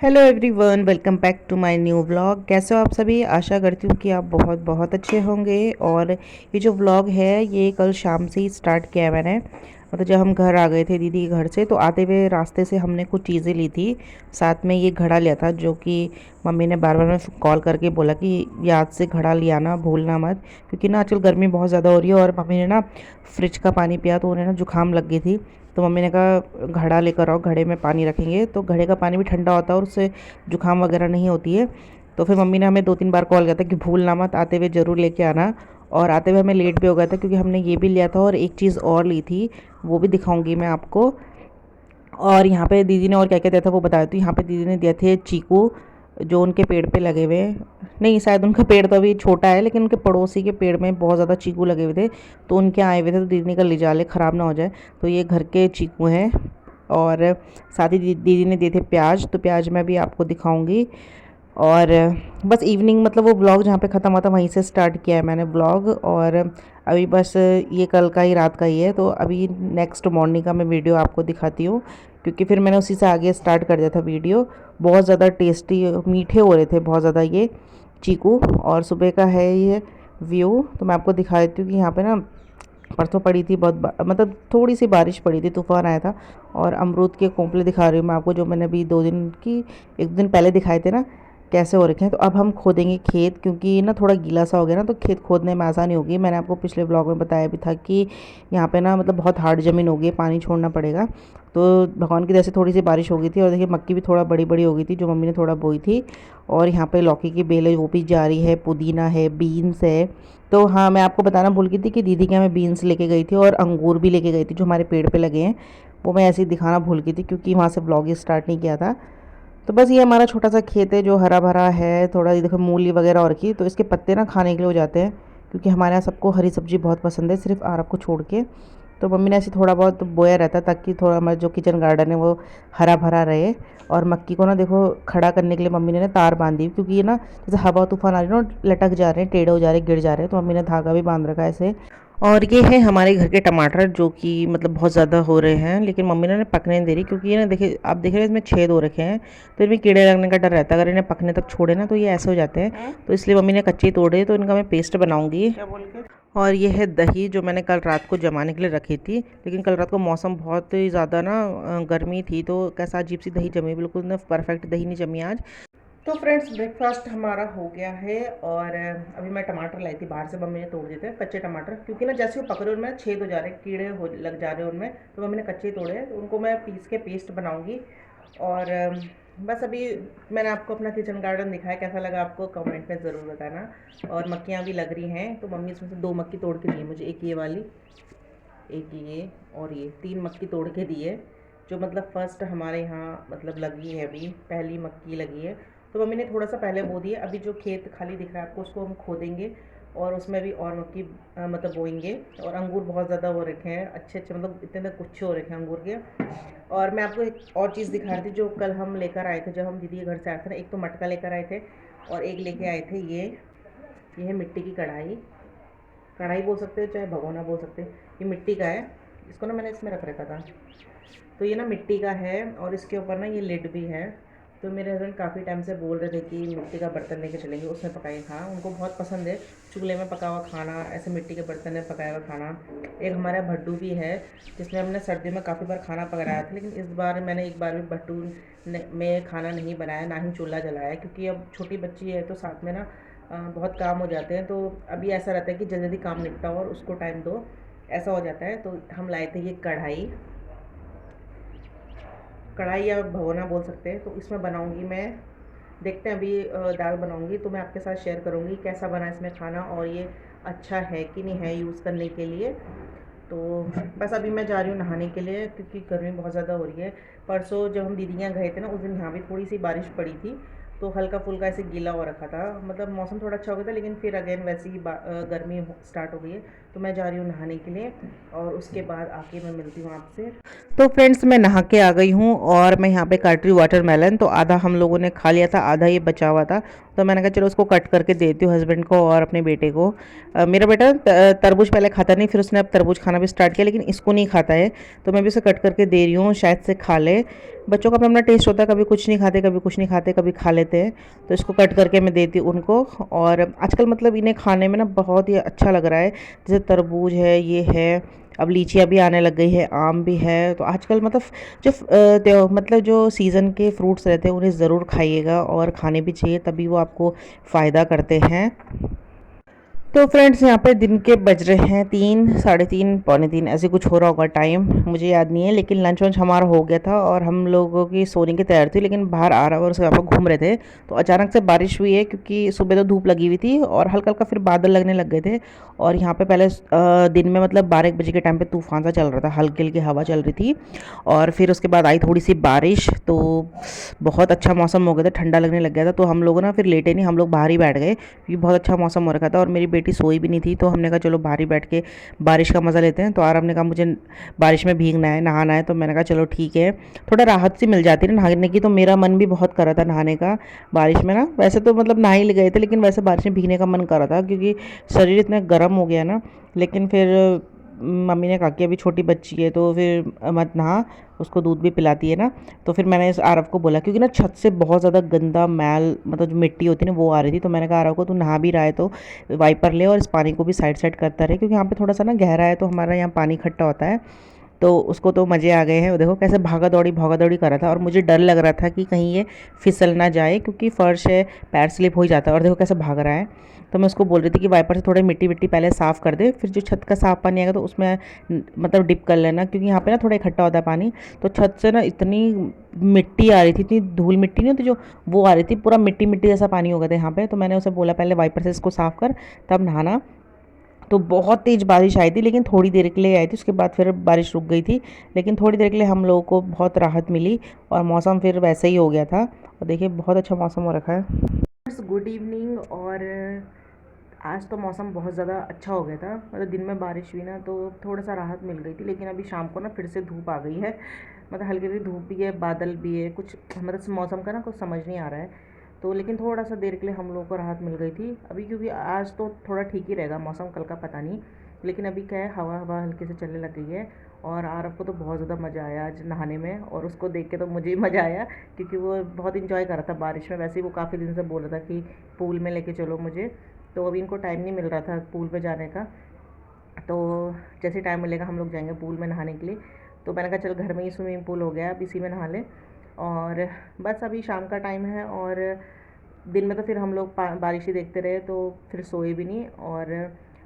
Hello everyone, welcome back to my new vlog. कैसे हो आप सभी? आशा करती हूँ कि आप बहुत बहुत अच्छे होंगे। और ये जो व्लॉग है ये कल शाम से ही स्टार्ट किया है मैंने। मतलब जब हम घर आ गए थे दीदी के घर से, तो आते हुए रास्ते से हमने कुछ चीज़ें ली थी। साथ में ये घड़ा लिया था, जो कि मम्मी ने बार बार में कॉल करके बोला कि याद से घड़ा ले आना, भूलना मत। क्योंकि ना आजकल गर्मी बहुत ज़्यादा हो रही है और मम्मी ने ना फ्रिज का पानी पिया तो उन्हें ना जुकाम लग गई थी। तो मम्मी ने कहा घड़ा लेकर आओ, घड़े में पानी रखेंगे तो घड़े का पानी भी ठंडा होता है और उससे जुकाम वगैरह नहीं होती है। तो फिर मम्मी ने हमें 2-3 बार कॉल किया था कि भूलना मत, आते हुए ज़रूर लेके आना। और आते हुए हमें लेट भी हो गया था क्योंकि हमने ये भी लिया था और एक चीज़ और ली थी, वो भी दिखाऊंगी मैं आपको। और यहाँ पे दीदी ने और क्या क्या दिया था वो बताया। तो यहाँ पे दीदी ने दिए थे चीकू, जो उनके पेड़ पे लगे हुए हैं। नहीं, शायद उनका पेड़ तो अभी छोटा है, लेकिन उनके पड़ोसी के पेड़ में बहुत ज़्यादा चीकू लगे हुए थे। तो उनके आए हुए थे, तो दीदी ने कहा ले जा ले, ख़राब ना हो जाए। तो ये घर के चीकू हैं। और साथ ही दीदी ने दिए थे प्याज, तो प्याज मैं भी आपको दिखाऊंगी। और बस इवनिंग, मतलब वो ब्लॉग जहाँ पे ख़त्म हुआ था वहीं से स्टार्ट किया है मैंने ब्लॉग। और अभी बस ये कल का ही, रात का ही है। तो अभी नेक्स्ट मॉर्निंग का मैं वीडियो आपको दिखाती हूँ, क्योंकि फिर मैंने उसी से आगे स्टार्ट कर दिया था वीडियो। बहुत ज़्यादा टेस्टी मीठे हो रहे थे बहुत ज़्यादा ये चीकू। और सुबह का है ये व्यू, तो मैं आपको दिखा देती हूँ कि यहाँ पे ना परसों पड़ी थी बहुत मतलब थोड़ी सी बारिश पड़ी थी, तूफ़ान आया था। और अमरूद के कोंपले दिखा रही हूँ मैं आपको, जो मैंने अभी 2 दिन की, 1 दिन पहले दिखाए थे ना, कैसे हो रखे हैं। तो अब हम खोदेंगे खेत, क्योंकि ना थोड़ा गीला सा हो गया ना, तो खेत खोदने में आसानी होगी। मैंने आपको पिछले ब्लॉग में बताया भी था कि यहाँ पे ना मतलब बहुत हार्ड ज़मीन हो गई, पानी छोड़ना पड़ेगा। तो भगवान की जैसे थोड़ी सी बारिश हो गई थी। और देखिए मक्की भी थोड़ा बड़ी बड़ी हो गई थी, जो मम्मी ने थोड़ा बोई थी। और यहाँ पे लौकी की बेल है वो भी जा रही है, पुदीना है, बीन्स है। तो हाँ, मैं आपको बताना भूल गई थी कि दीदी के यहाँ मैं बीन्स लेके गई थी और अंगूर भी लेके गई थी, जो हमारे पेड़ पे लगे हैं। वो मैं ऐसे ही दिखाना भूल गई थी, क्योंकि वहाँ से ब्लॉग ही स्टार्ट नहीं किया था। तो बस ये हमारा छोटा सा खेत है जो हरा भरा है। थोड़ा ये देखो मूली वगैरह और की, तो इसके पत्ते ना खाने के लिए हो जाते हैं, क्योंकि हमारे यहाँ सबको हरी सब्जी बहुत पसंद है, सिर्फ आरब को छोड़ के। तो मम्मी ने ऐसे थोड़ा बहुत बोया रहता है, ताकि थोड़ा हमारा जो किचन गार्डन है वो हरा भरा रहे। और मक्की को ना देखो खड़ा करने के लिए मम्मी ने ना तार बांध दी, क्योंकि ये ना जैसे हवा तूफान आ रही है ना, लटक जा रहे हैं, टेढ़े हो जा रहे हैं, गिर जा रहे हैं। तो मम्मी ने धागा भी बांध रखा है ऐसे। और ये है हमारे घर के टमाटर, जो कि मतलब बहुत ज़्यादा हो रहे हैं, लेकिन मम्मी ने पकने नहीं दे रही, क्योंकि ये ना देखिए, आप देख रहे हैं इसमें छेद हो रखे हैं। तो इनमें कीड़े लगने का डर रहता है, अगर इन्हें पकने तक छोड़े ना तो ये ऐसे हो जाते हैं। तो इसलिए मम्मी ने कच्चे तोड़े, तो इनका मैं पेस्ट बनाऊंगी। क्या बोल के? और ये है दही, जो मैंने कल रात को जमाने के लिए रखी थी। लेकिन कल रात को मौसम बहुत ही ज़्यादा ना गर्मी थी, तो कैसा अजीब सी दही जमी, बिल्कुल ना परफेक्ट दही नहीं जमी आज। तो फ्रेंड्स, ब्रेकफास्ट हमारा हो गया है। और अभी मैं टमाटर लाई थी बाहर से, मम्मी ने तोड़ दिए थे कच्चे टमाटर, क्योंकि ना जैसे वो पकड़े उनमें छेद हो जा रहे हैं, कीड़े हो लग जा रहे हैं उनमें। तो मम्मी ने कच्चे ही तोड़े हैं, तो उनको मैं पीस के पेस्ट बनाऊंगी। और बस अभी मैंने आपको अपना किचन गार्डन दिखाया, कैसा लगा आपको कमेंट में ज़रूर बताना। और मक्खियाँ भी लग रही हैं, तो मम्मी इसमें से 2 मक्खी तोड़ के दी है मुझे, एक ये वाली, एक ये, और ये 3 मक्खी तोड़ के दी है, जो मतलब फर्स्ट हमारे यहाँ मतलब लगी है, अभी पहली मक्की लगी है। तो मम्मी ने थोड़ा सा पहले बो दिया, अभी जो खेत खाली दिख रहा है आपको उसको हम खोदेंगे और उसमें भी और मक्की मतलब बोएंगे। और अंगूर बहुत ज़्यादा हो रखे हैं, अच्छे अच्छे, मतलब इतने गुच्छे हो रखे हैं अंगूर के। और मैं आपको एक और चीज़ दिखा रही थी, जो कल हम लेकर आए थे, जब हम दीदी के घर से आए थे ना। एक तो मटका लेकर आए थे, और एक लेके आए थे ये है मिट्टी की कढ़ाई। कढ़ाई बोल सकते हो चाहे भगोना बोल सकते हैं, ये मिट्टी का है। इसको ना मैंने इसमें रख रखा था, तो ये ना मिट्टी का है, और इसके ऊपर ना ये लिड भी है। तो मेरे हस्बैंड काफ़ी टाइम से बोल रहे थे कि मिट्टी का बर्तन लेके चलेंगे, उसमें पकाएंगे खाना। उनको बहुत पसंद है चूल्हे में पका हुआ खाना, ऐसे मिट्टी के बर्तन में पकाया हुआ खाना। एक हमारा भट्टू भी है, जिसमें हमने सर्दियों में काफ़ी बार खाना पकाया था, लेकिन इस बार मैंने एक बार भी भट्टू में खाना नहीं बनाया, ना ही चूल्हा जलाया, क्योंकि अब छोटी बच्ची है तो साथ में ना बहुत काम हो जाते हैं। तो अभी ऐसा रहता है कि जल्दी जल्दी काम निपटाओ और उसको टाइम दो, ऐसा हो जाता है। तो हम लाए थे ये कढ़ाई, कढ़ाई या भगोना बोल सकते हैं। तो इसमें बनाऊंगी मैं, देखते हैं अभी दाल बनाऊंगी, तो मैं आपके साथ शेयर करूंगी कैसा बना इसमें खाना, और ये अच्छा है कि नहीं है यूज़ करने के लिए। तो बस अभी मैं जा रही हूँ नहाने के लिए, क्योंकि गर्मी बहुत ज़्यादा हो रही है। परसों जब हम दीदी यहाँ गए थे ना, उस दिन यहाँ भी थोड़ी सी बारिश पड़ी थी, तो हल्का फुल्का ऐसे गीला हो रखा था, मतलब मौसम थोड़ा अच्छा हो गया था, लेकिन फिर अगेन वैसे ही गर्मी स्टार्ट हो गई है। तो मैं जा रही हूँ नहाने के लिए और उसके बाद आके मैं मिलती हूँ आपसे। तो फ्रेंड्स मैं नहा के आ गई हूँ और मैं यहाँ पे काट रही हूँ वाटरमेलन। तो आधा हम लोगों ने खा लिया था, आधा ये बचा हुआ था। तो मैंने कहा चलो उसको कट करके देती हूँ हस्बैंड को और अपने बेटे को। मेरा बेटा तरबूज पहले खाता नहीं, फिर उसने अब तरबूज खाना भी स्टार्ट किया, लेकिन इसको नहीं खाता है। तो मैं भी उसे कट करके दे रही हूँ, शायद से खा ले। बच्चों का अपना अपना टेस्ट होता है, कभी कुछ नहीं खाते, कभी कुछ नहीं खाते, कभी खा लेते हैं। तो इसको कट करके मैं देती हूँ उनको। और आजकल मतलब इन्हें खाने में ना बहुत ही अच्छा लग रहा है। जैसे तरबूज है, ये है, अब लीचियाँ भी आने लग गई है, आम भी है। तो आजकल मतलब जो मतलब जो सीज़न के फ्रूट्स रहते हैं उन्हें ज़रूर खाइएगा और खाने भी चाहिए, तभी वो आपको फ़ायदा करते हैं। तो फ्रेंड्स यहाँ पे दिन के बज रहे हैं 3, साढ़े 3, पौने 3 ऐसे कुछ हो रहा होगा टाइम, मुझे याद नहीं है। लेकिन लंच वंच हमारा हो गया था और हम लोगों की सोने की तैयारी थी, लेकिन बाहर आ रहा और उसके यहाँ घूम रहे थे तो अचानक से बारिश हुई है, क्योंकि सुबह तो धूप लगी हुई थी और हल्का हल्का फिर बादल लगने लग गए थे। और यहाँ पे पहले दिन में मतलब 12 बजे के टाइम पे तूफान सा चल रहा था, हल्की हल्की हवा चल रही थी। और फिर उसके बाद आई थोड़ी सी बारिश, तो बहुत अच्छा मौसम हो गया था, ठंडा लगने लग गया था। तो हम लोग ना फिर लेटे नहीं, हम लोग बाहर ही बैठ गए, क्योंकि बहुत अच्छा मौसम हो रखा था और मेरी बेटी सोई भी नहीं थी। तो हमने कहा चलो बाहर ही बैठ के बारिश का मज़ा लेते हैं। तो आरव ने कहा मुझे बारिश में भीगना है, नहाना है। तो मैंने कहा चलो ठीक है, थोड़ा राहत सी मिल जाती है ना नहाने की। तो मेरा मन भी बहुत कर रहा था नहाने का बारिश में ना। वैसे तो मतलब नहा ही गए थे, लेकिन वैसे बारिश में भीगने का मन कर रहा था, क्योंकि शरीर इतना गर्म हो गया ना। लेकिन फिर मम्मी ने कहा कि अभी छोटी बच्ची है तो फिर मत नहा, उसको दूध भी पिलाती है ना। तो फिर मैंने इस आरव को बोला, क्योंकि ना छत से बहुत ज़्यादा गंदा मैल, मतलब जो मिट्टी होती है ना, वो आ रही थी। तो मैंने कहा आरव को तू नहा भी रहा है तो वाइपर ले और इस पानी को भी साइड साइड करता रहे, क्योंकि यहाँ पे थोड़ा सा ना गहरा है, तो हमारा यहाँ पानी इकट्ठा होता है। तो उसको तो मज़े आ गए हैं। वो देखो कैसे भागा दौड़ी कर रहा था, और मुझे डर लग रहा था कि कहीं ये फिसल ना जाए, क्योंकि फ़र्श है, पैर स्लिप हो ही जाता है। और देखो कैसे भाग रहा है। तो मैं उसको बोल रही थी कि वाइपर से थोड़ी मिट्टी विट्टी पहले साफ़ कर दे, फिर जो छत का साफ़ पानी आएगा तो उसमें मतलब डिप कर लेना, क्योंकि यहाँ पे ना थोड़ा इकट्ठा होता है पानी। तो छत से ना इतनी मिट्टी आ रही थी, इतनी धूल मिट्टी नहीं होती जो, वो आ रही थी, पूरा मिट्टी मिट्टी जैसा पानी हो गया था यहाँ पे। तो मैंने उसे बोला पहले वाइपर से इसको साफ़ कर, तब नहाना। तो बहुत तेज़ बारिश आई थी, लेकिन थोड़ी देर के लिए आई थी, उसके बाद फिर बारिश रुक गई थी। लेकिन थोड़ी देर के लिए हम लोगों को बहुत राहत मिली और मौसम फिर वैसे ही हो गया था। और देखिए बहुत अच्छा मौसम हो रखा है। Good evening. और आज तो मौसम बहुत ज़्यादा अच्छा हो गया था, मतलब दिन में बारिश हुई ना तो थोड़ा सा राहत मिल गई थी। लेकिन अभी शाम को ना फिर से धूप आ गई है, मतलब हल्की हल्की धूप भी है, बादल भी है, कुछ मतलब मौसम का ना कुछ समझ नहीं आ रहा है। तो लेकिन थोड़ा सा देर के लिए हम लोगों को राहत मिल गई थी अभी, क्योंकि आज तो थोड़ा ठीक ही रहेगा मौसम, कल का पता नहीं। लेकिन अभी क्या है, हवा हवा हल्के से चलने लग गई है। और आरव को तो बहुत ज़्यादा मज़ा आया आज नहाने में, और उसको देख के तो मुझे ही मज़ा आया, क्योंकि वो बहुत इंजॉय कर रहा था बारिश में। वैसे ही वो काफ़ी दिन से बोल रहा था कि पूल में लेके चलो मुझे। तो अभी इनको टाइम नहीं मिल रहा था पूल पे जाने का। तो जैसे टाइम मिलेगा हम लोग जाएंगे पूल में नहाने के लिए। तो मैंने कहा चल घर में ही स्विमिंग पूल हो गया, अब इसी में नहा लें। और बस अभी शाम का टाइम है, और दिन में तो फिर हम लोग बारिश ही देखते रहे, तो फिर सोए भी नहीं। और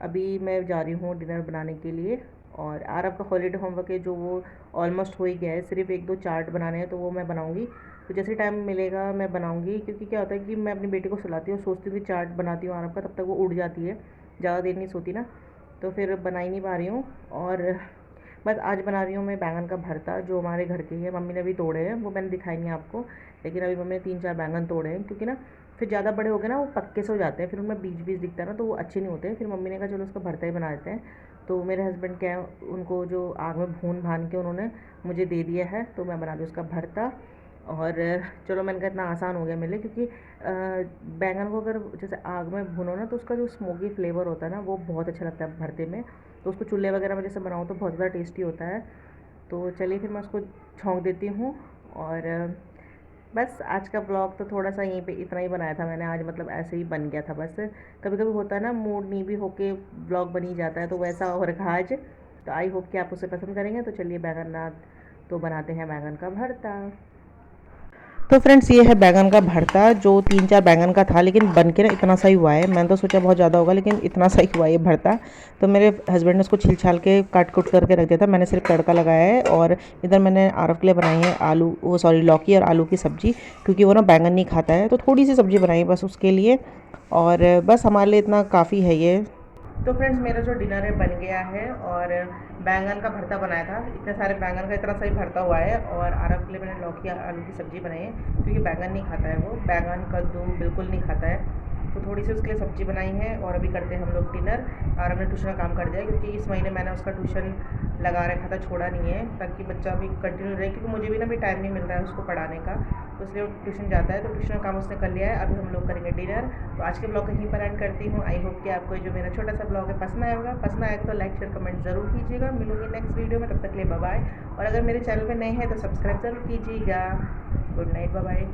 अभी मैं जा रही हूँ डिनर बनाने के लिए। और आरव का हॉलीडे होमवर्क है जो वो ऑलमोस्ट हो ही गया है, सिर्फ 1-2 चार्ट बनाने हैं, तो वो मैं बनाऊँगी। तो जैसे टाइम मिलेगा मैं बनाऊँगी, क्योंकि क्या होता है कि मैं अपनी बेटी को सुलाती हूँ, सोचती हूँ कि चार्ट बनाती हूँ आरव का, तब तक वो उड़ जाती है, ज़्यादा देर नहीं सोती ना। तो फिर बना ही नहीं पा रही हूँ। और बस आज बना रही हूँ मैं बैंगन का भरता, जो हमारे घर के ही है, मम्मी ने अभी तोड़े हैं, वो मैंने दिखाई नहीं आपको। लेकिन अभी मम्मी ने 3-4 बैंगन तोड़े हैं, क्योंकि ना फिर ज़्यादा बड़े हो गए ना वो पक्के से हो जाते हैं, फिर उनमें बीज बीज दिखता है ना, तो वो अच्छे नहीं होते हैं। फिर मम्मी ने कहा चलो उसका भरता ही बना देते हैं। तो मेरे हस्बैंड क्या है, उनको जो आग में भून भान के उन्होंने मुझे दे दिया है, तो मैं बना दूँ उसका भरता। और चलो मैंने कहा इतना आसान हो गया मेरे लिए, क्योंकि बैंगन को अगर जैसे आग में भूनो ना, तो उसका जो स्मोकी फ्लेवर होता है ना, वो बहुत अच्छा लगता है भरते में। तो उसको चूल्हे वगैरह में जैसे बनाऊँ तो बहुत ज़्यादा टेस्टी होता है। तो चलिए फिर मैं उसको छौंक देती हूँ। और बस आज का ब्लॉग तो थोड़ा सा यहीं पे इतना ही बनाया था मैंने आज, मतलब ऐसे ही बन गया था बस। कभी कभी होता है ना मूड नहीं भी होके ब्लॉग बन ही जाता है, तो वैसा हो रखा आज। तो आई होप कि आप उसे पसंद करेंगे। तो चलिए बैगन रात तो बनाते हैं बैगन का भरता। तो फ्रेंड्स ये है बैगन का भरता, जो 3-4 बैगन का था, लेकिन बन के ना इतना सा ही हुआ है। मैंने तो सोचा बहुत ज़्यादा होगा, लेकिन इतना सा ही हुआ है ये भरता। तो मेरे हस्बैंड ने उसको छिल छाल के काट कुट करके रख दिया था, मैंने सिर्फ तड़का लगाया है। और इधर मैंने आरव के लिए बनाई है आलू, वो सॉरी लौकी और आलू की सब्ज़ी, क्योंकि वो ना बैंगन नहीं खाता है, तो थोड़ी सी सब्ज़ी बनाई बस उसके लिए। और बस हमारे लिए इतना काफ़ी है ये। तो फ्रेंड्स मेरा जो डिनर है बन गया है और बैंगन का भरता बनाया था। इतने सारे बैंगन का इतना सही भरता हुआ है और आरव के लिए मैंने लौकी आलू की सब्ज़ी बनाई है क्योंकि बैंगन नहीं खाता है, वो बैंगन कद्दू बिल्कुल नहीं खाता है। तो थोड़ी सी उसके लिए सब्ज़ी बनाई है और अभी करते हैं हम लोग डिनर। आरव ने ट्यूशन का काम कर दिया क्योंकि इस महीने मैंने उसका ट्यूशन लगा रखा था, छोड़ा नहीं है, ताकि बच्चा भी कंटिन्यू रहे, क्योंकि मुझे भी ना भी टाइम नहीं मिल रहा है उसको पढ़ाने का, तो इसलिए वो ट्यूशन जाता है। तो ट्यूशन का काम उसने कर लिया है, अभी हम लोग करेंगे डिनर। तो आज के ब्लॉग यहीं पर एंड करती हूँ। आई होप कि आपको जो मेरा छोटा सा ब्लॉग है पसंद आया होगा। पसंद आएगा तो लाइक शेयर कमेंट ज़रूर कीजिएगा। मिलूंगी नेक्स्ट वीडियो में, तब तक के लिए बाय बाय। और अगर मेरे चैनल पर नए हैं तो सब्सक्राइब ज़रूर कीजिएगा। Good night, bye bye.